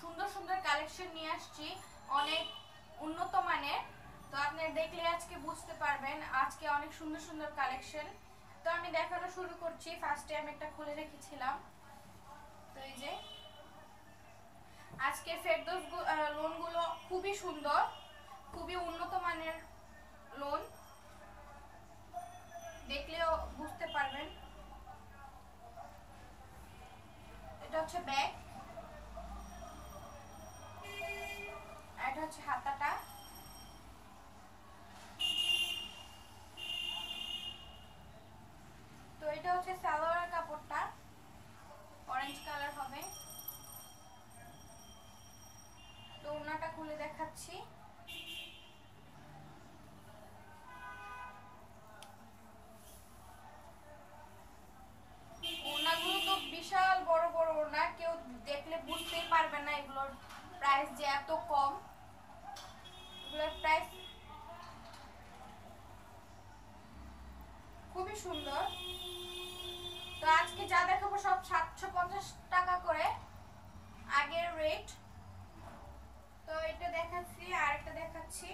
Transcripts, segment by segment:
সুন্দর সুন্দর কালেকশন নিয়ে আসছি, অনেক উন্নত মানের। তো আপনি দেখলে আজকে বুঝতে পারবেন আজকে অনেক সুন্দর সুন্দর কালেকশন। তো আমি দেখানো শুরু করছি। ফার্স্টে আমি একটা খুলে রেখেছিলাম। তো এই যে আজকে ফেরদৌস লোনগুলো খুবই সুন্দর, খুবই উন্নত মানের লোন, দেখলেও বুঝতে পারবেন। এটা হচ্ছে ব্যাগ, এটা হচ্ছে হাতাটা। তো এটা হচ্ছে সালোয়ার কাপড়টা, অরেঞ্জ কালার হবে। তো ওনাটা খুলে দেখাচ্ছি। ওড়নাগুলো তো বিশাল বড় বড় ওড়না, কেউ দেখলে বুঝতেই পারবে না এগুলোর প্রাইস যে এত কম। এগুলোর প্রাইস খুবই সুন্দর। তো আজকে যা দেখাবো সব 750 টাকা করে আগের রেট। তো এটা দেখাচ্ছি, আর একটা দেখাচ্ছি।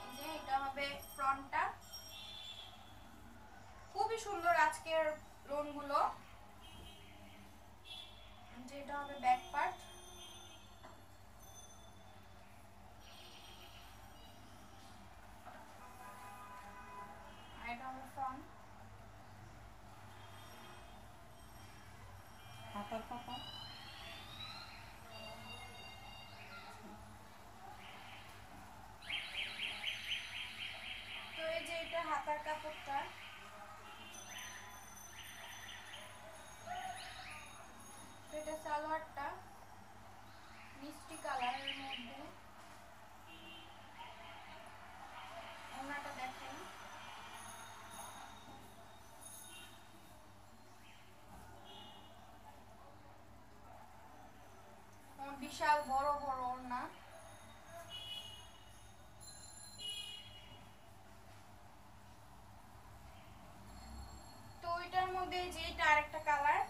এই যে এটা হবে ফ্রন্টটা, খুবই সুন্দর আজকের লোনগুলো। যেটা হবে ব্যাক পার্ট। আর এটা হবে ফ্রন্ট। হাতার কাপড় তো এই যে এটা হাতার কাপড়টা। তো এটা সালোয়ারটা মিষ্টি কালারের মধ্যে। ওনাটা দেখেন, বিশাল বড় বড় ওড়না। তো ওইটার মধ্যে যেটা আরেকটা কালার,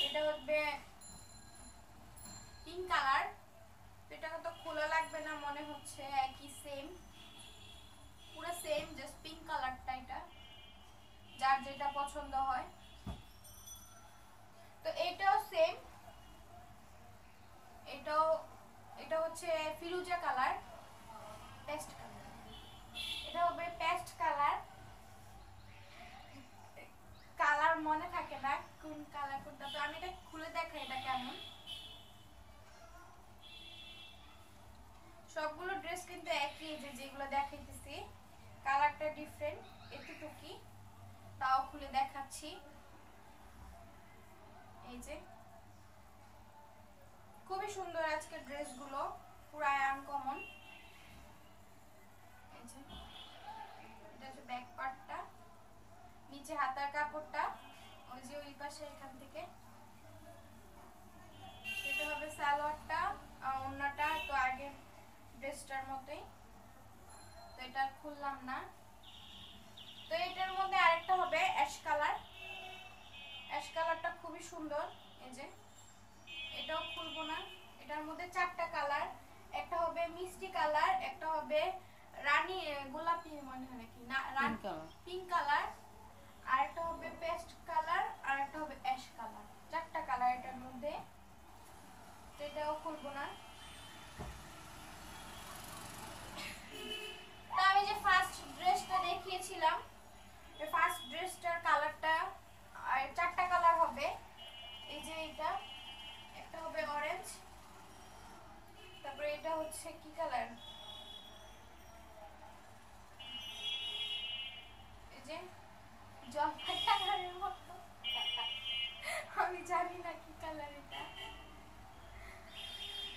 এটা হবে পিঙ্ক কালার। এটা তো খোলা লাগবে না মনে হচ্ছে, একই সেম, পুরো সেম, জাস্ট পিঙ্ক কালারটা। এটা যার যেটা পছন্দ হয়। তো এটাও সেম, এটাও, এটা হচ্ছে ফিরোজা কালার, পেস্ট কালার। এটা হবে পেস্ট কালার। কালার মনে থাকে না কোন কালার কোনটা। তো আমি এটা খুলে দেখাই এটা কেমন। সবগুলো ড্রেস কিন্তু একই, যে যেগুলো দেখাইতেছি কালারটা ডিফারেন্ট এতটুকুই। তাও খুলে দেখাচ্ছি। এই যে খুবই সুন্দর আজকের ড্রেসগুলো, পুরাই আনকমন। এই যে এটা হচ্ছে ব্যাক পার্টটা, নিচে হাতার কাপড়টা ওই যে ওই পাশে এখান থেকে। এটা হবে সালোয়ারটা, আর ওড়নাটা তো আগের ড্রেসটার মতোই। তো এটা খুললাম না। তো এটার মধ্যে আরেকটা হবে অ্যাশ কালার। অ্যাশ কালারটা খুবই সুন্দর। এই যে এটাও খুলবো না। এটার মধ্যে চারটা কালার, একটা হবে মিষ্টি কালার, একটা হবে রানী গোলাপি মনে হয় নাকি না, পিঙ্ক কালার, আর একটা হবে পেস্ট কালার, আর একটা হবে অ্যাশ কালার। চারটা কালার এটার মধ্যে। তো এটাও খুলবো না। তো আমি যে ফার্স্ট ড্রেসটা দেখিয়েছিলাম, ফার্স্ট ড্রেসটার কালারটা আর চারটা কালার হবে। এই যে এটা একটা হবে অরেঞ্জ, তারপরে এটা হচ্ছে কি কালার, এই যে জলপাই কালারের মতো। আমি জানি না কি কালার এটা,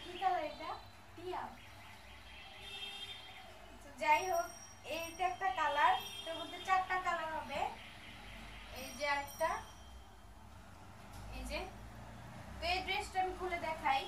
কি কালার এটা, টিয়া। তো যাই হোক, এইটা একটা কালার। এর মধ্যে চারটা কালার হবে। এই যে আরেকটা, এই যে। তো এই ড্রেসটা আমি খুলে দেখাই।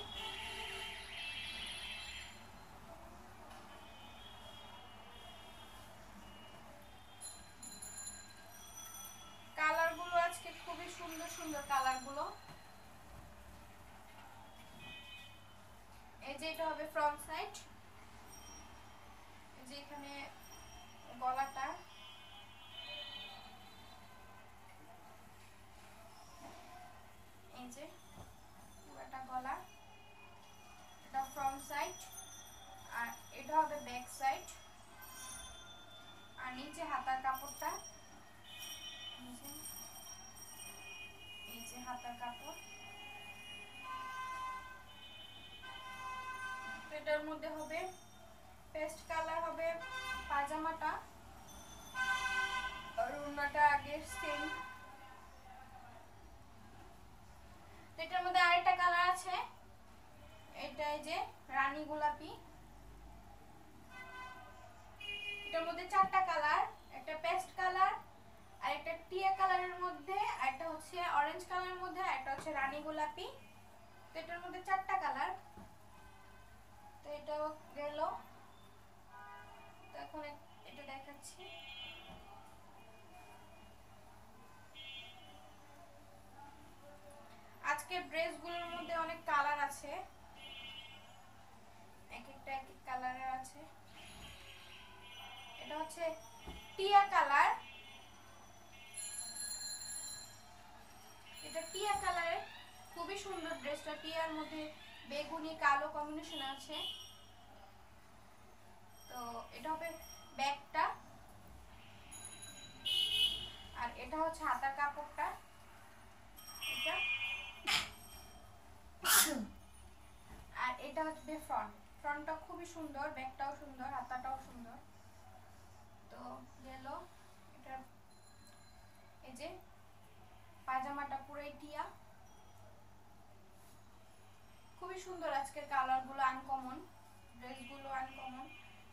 এটার মধ্যে হবে পেস্ট কালার হবে পাজামাটা, আর ওড়নাটা আগের সেম। এটার মধ্যে আরেকটা কালার আছে, এটাই যে রানী গোলাপি। এটার মধ্যে চারটা কালার, একটা পেস্ট কালার, আর একটা টিয়া কালারের মধ্যে, একটা হচ্ছে অরেঞ্জ কালারের মধ্যে, একটা হচ্ছে রানী গোলাপি। তো এটার মধ্যে চারটা কালার। তো এটাও গেল। তো এখন এটা দেখাচ্ছি। আজকে ড্রেসগুলোর মধ্যে অনেক কালার আছে, এক একটা এক এক কালারের আছে। এটা হচ্ছে টিয়া কালার, এটা টিয়া কালারের, খুবই সুন্দর ড্রেসটা। টিয়ার মধ্যে বেগুনি কালো কম্বিনেশন আছে। তো এটা হবে ব্যাগটা, আর এটা হচ্ছে হাতার কাপড়টা। এটা আর এটা হচ্ছে ফ্রন্টটা খুবই সুন্দর, ব্যাগটাও সুন্দর, হাতাটাও সুন্দর। তো গেল এটা, এই যে পাজামাটা পুরোই টিয়া, খুবই সুন্দর। আজকের কালারগুলো আনকমন, ড্রেসগুলো আনকমন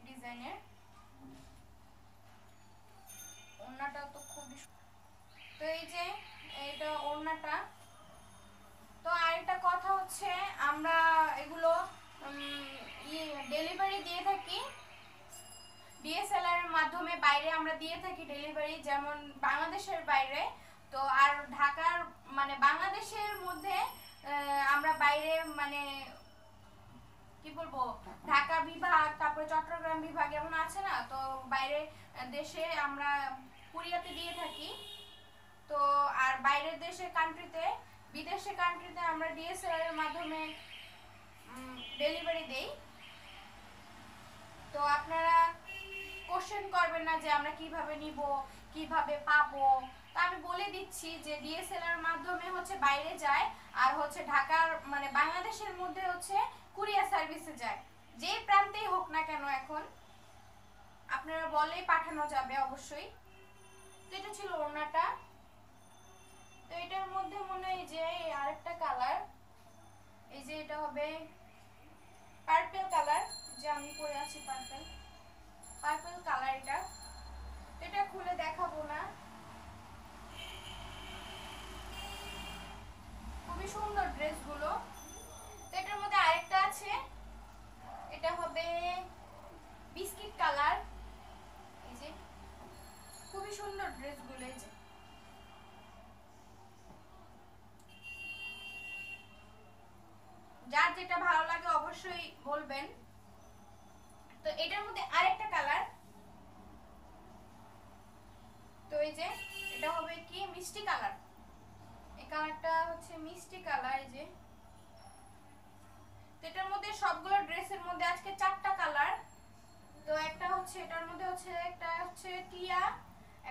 ডিজাইনের। ওড়নাটা তো খুবই, তো এই যে এটা ওড়নাটা। তো আরেকটা কথা হচ্ছে, আমরা এগুলো ডেলিভারি দিয়ে থাকি, ডিএসএলআর এর মাধ্যমে বাইরে আমরা দিয়ে থাকি ডেলিভারি, যেমন বাংলাদেশের বাইরে। তো আর ঢাকার মানে বাংলাদেশের মধ্যে আমরা বাইরে মানে কি বলবো, ঢাকা বিভাগ, তারপরে চট্টগ্রাম বিভাগ এমন আছে না, তো বাইরে দেশে আমরা কুরিয়াতে দিয়ে থাকি। তো আর বাইরের দেশে কান্ট্রিতে, বিদেশে কান্ট্রিতে আমরা ডিএসএলআর এর মাধ্যমে ডেলিভারি দেই। তো আপনারা কোশ্চেন করবেন না যে আমরা কিভাবে নিব, কিভাবে পাবো। তো আমি বলে দিচ্ছি যে ডিএসএলআর মাধ্যমে হচ্ছে বাইরে যায়, আর হচ্ছে ঢাকার মানে বাংলাদেশের মধ্যে হচ্ছে কুরিয়ার সার্ভিসে যায়। যে প্রান্তেই হোক না কেন এখন আপনারা বলেই পাঠানো যাবে অবশ্যই। তো এটা ছিল ওড়নাটা। তো এটার মধ্যে মনে হয় যে আরেকটা কালার, এই যে এটা হবে পার্পল কালার, যে আমি পরে আছি পার্পল কালার। এটা খুলে দেখাবো না, খুবই সুন্দর ড্রেসগুলো। তো এটার মধ্যে আরেকটা আছে, এটা হবে বিস্কিট কালার। এই যে খুবই সুন্দর ড্রেসগুলো, এই যে যার যেটা ভালো লাগে অবশ্যই বলবেন। তো এটার মধ্যে আরেকটা কালার, তো এই যে এটা হবে কি মিষ্টি কালার। এই কালারটা হচ্ছে মিষ্টি কালার, এই যে। তো এটার মধ্যে সবগুলো ড্রেসের মধ্যে আজকে চারটা কালার। তো একটা হচ্ছে এটার মধ্যে হচ্ছে, একটা হচ্ছে টিয়া,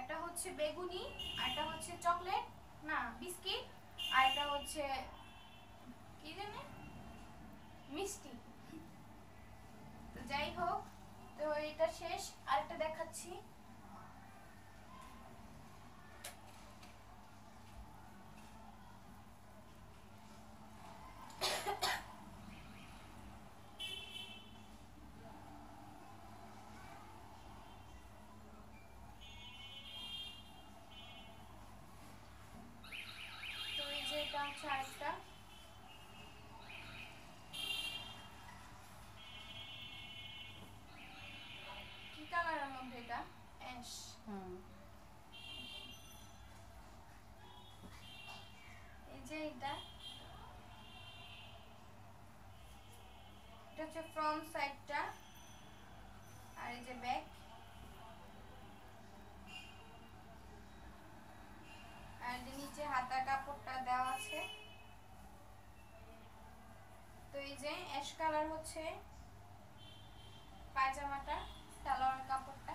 একটা হচ্ছে বেগুনি, আর একটা হচ্ছে চকলেট না বিস্কিট, আর একটা হচ্ছে কি জানি মিষ্টি। তো যাই হোক, তো এটা শেষ, আরেকটা দেখাচ্ছি। তো এই যে এটা হচ্ছে আরেকটা, কি কালারের মধ্যে এটা অ্যাশ। এই যে এটা হচ্ছে ফ্রন্ট সাইডটা, আর এই যে ব্যাক। আর যে নিচে হাতার কাপড়টা দেওয়া আছে। তো এই যে অ্যাশ কালার হচ্ছে পায়জামাটা, সালোয়ার কাপড়টা,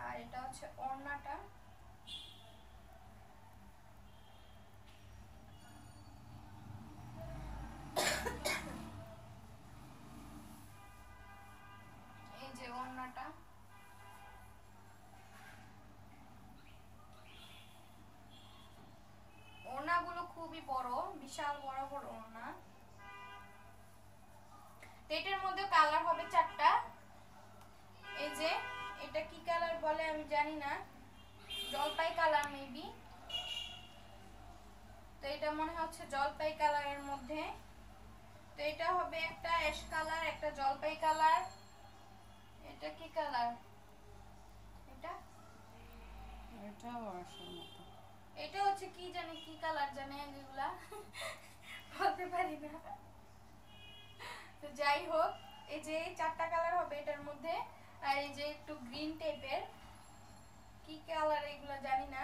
আর এটা হচ্ছে ওড়নাটা। কালার হবে 4টা। এই যে এটা কি কালার বলে আমি জানি না, জলপাই কালার মেবি। তো এটা মনে হচ্ছে জলপাই কালারের মধ্যে। তো এটা হবে একটা অ্যাশ কালার, একটা জলপাই কালার। এটা কি কালার? এটা এটাও আসার মতো। এটা হচ্ছে কি জানি কি কালার জানে এগুলা বলতে পারি না। তো যাই হোক, এই যে 4টা কালার হবে এটার মধ্যে। আর এই যে একটু গ্রিন টাইপের কি কালার এগুলো জানি না।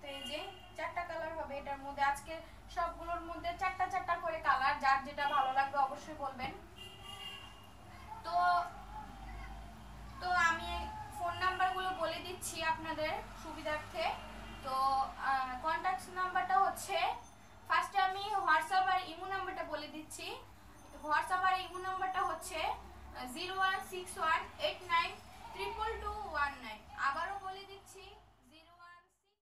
তো এই যে 4টা কালার হবে এটার মধ্যে। আজকে সবগুলোর মধ্যে 4টা করে কালার, যার যেটা ভালো লাগবে অবশ্যই বলবেন। তো তো আমি ফোন নাম্বারগুলো বলে দিচ্ছি আপনাদের সুবিধার্থে। তো কন্ট্যাক্ট নাম্বারটা হচ্ছে, ফার্স্টে আমি হোয়াটসঅ্যাপ আর ইমো নাম্বারটা বলে দিচ্ছি। হোয়াটসঅ্যাপ আর ইমো নাম্বারটা হচ্ছে 0161